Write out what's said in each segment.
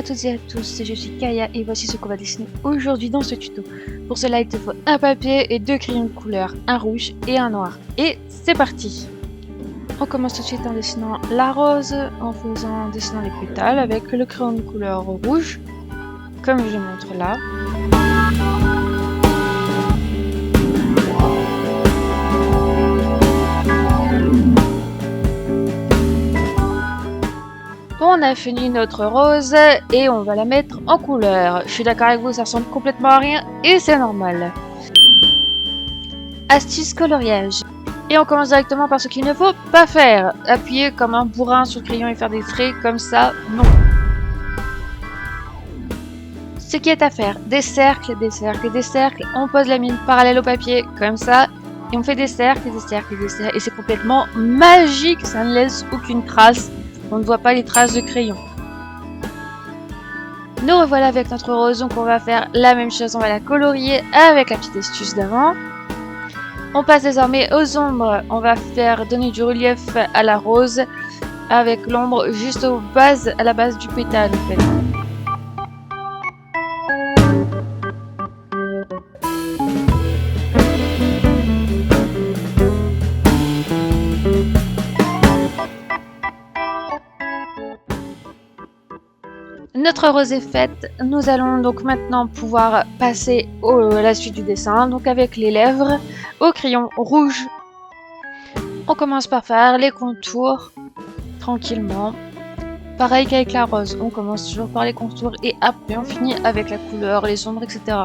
à toutes et à tous, je suis Kaya et voici ce qu'on va dessiner aujourd'hui dans ce tuto. Pour cela il te faut un papier et deux crayons de couleur, un rouge et un noir. Et c'est parti! On commence tout de suite en dessinant la rose, en dessinant les pétales avec le crayon de couleur rouge, comme je le montre là. On a fini notre rose et on va la mettre en couleur. Je suis d'accord avec vous, ça ressemble complètement à rien et c'est normal. Astuce coloriage. Et on commence directement par ce qu'il ne faut pas faire. Appuyer comme un bourrin sur le crayon et faire des traits comme ça, non. Ce qui est à faire, des cercles, des cercles, des cercles. On pose la mine parallèle au papier comme ça. Et on fait des cercles, des cercles, des cercles. Et c'est complètement magique, ça ne laisse aucune trace. On ne voit pas les traces de crayon. Nous revoilà avec notre rose, donc on va faire la même chose, on va la colorier avec la petite astuce d'avant. On passe désormais aux ombres, on va faire donner du relief à la rose avec l'ombre juste à la base du pétale en fait. Notre rose est faite, nous allons donc maintenant pouvoir passer à la suite du dessin, donc avec les lèvres au crayon rouge. On commence par faire les contours tranquillement. Pareil qu'avec la rose, on commence toujours par les contours et après on finit avec la couleur, les ombres, etc.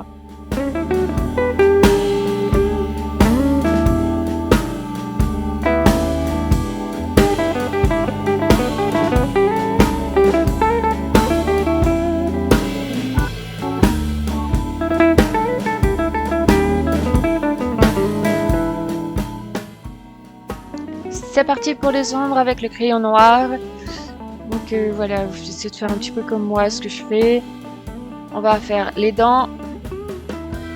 C'est parti pour les ombres avec le crayon noir. Donc voilà, j'essaie de faire un petit peu comme moi ce que je fais. On va faire les dents.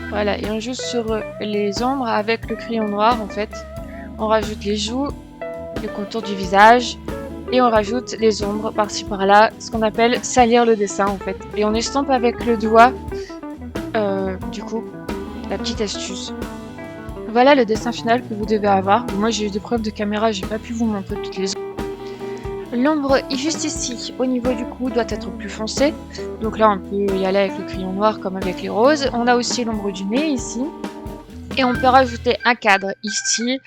Voilà, et on joue sur les ombres avec le crayon noir en fait. On rajoute les joues, le contour du visage. Et on rajoute les ombres par-ci par-là, ce qu'on appelle salir le dessin en fait. Et on estompe avec le doigt, du coup, la petite astuce. Voilà le dessin final que vous devez avoir. Moi j'ai eu des problèmes de caméra, j'ai pas pu vous montrer toutes les ombres. L'ombre juste ici, au niveau du cou, doit être plus foncée. Donc là on peut y aller avec le crayon noir comme avec les roses. On a aussi l'ombre du nez ici. Et on peut rajouter un cadre ici,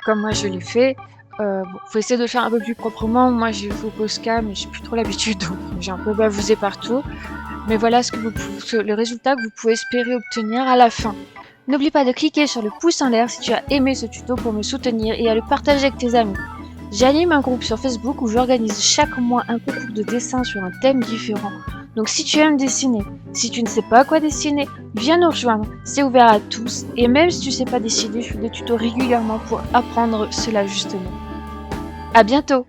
comme moi je l'ai fait. Bon, faut essayer de le faire un peu plus proprement. Moi j'ai fait au Posca, mais j'ai plus trop l'habitude, donc j'ai un peu bavousé partout. Mais voilà le résultat que vous pouvez espérer obtenir à la fin. N'oublie pas de cliquer sur le pouce en l'air si tu as aimé ce tuto pour me soutenir et à le partager avec tes amis. J'anime un groupe sur Facebook où j'organise chaque mois un concours de dessin sur un thème différent. Donc si tu aimes dessiner, si tu ne sais pas quoi dessiner, viens nous rejoindre, c'est ouvert à tous. Et même si tu ne sais pas dessiner, je fais des tutos régulièrement pour apprendre cela justement. À bientôt!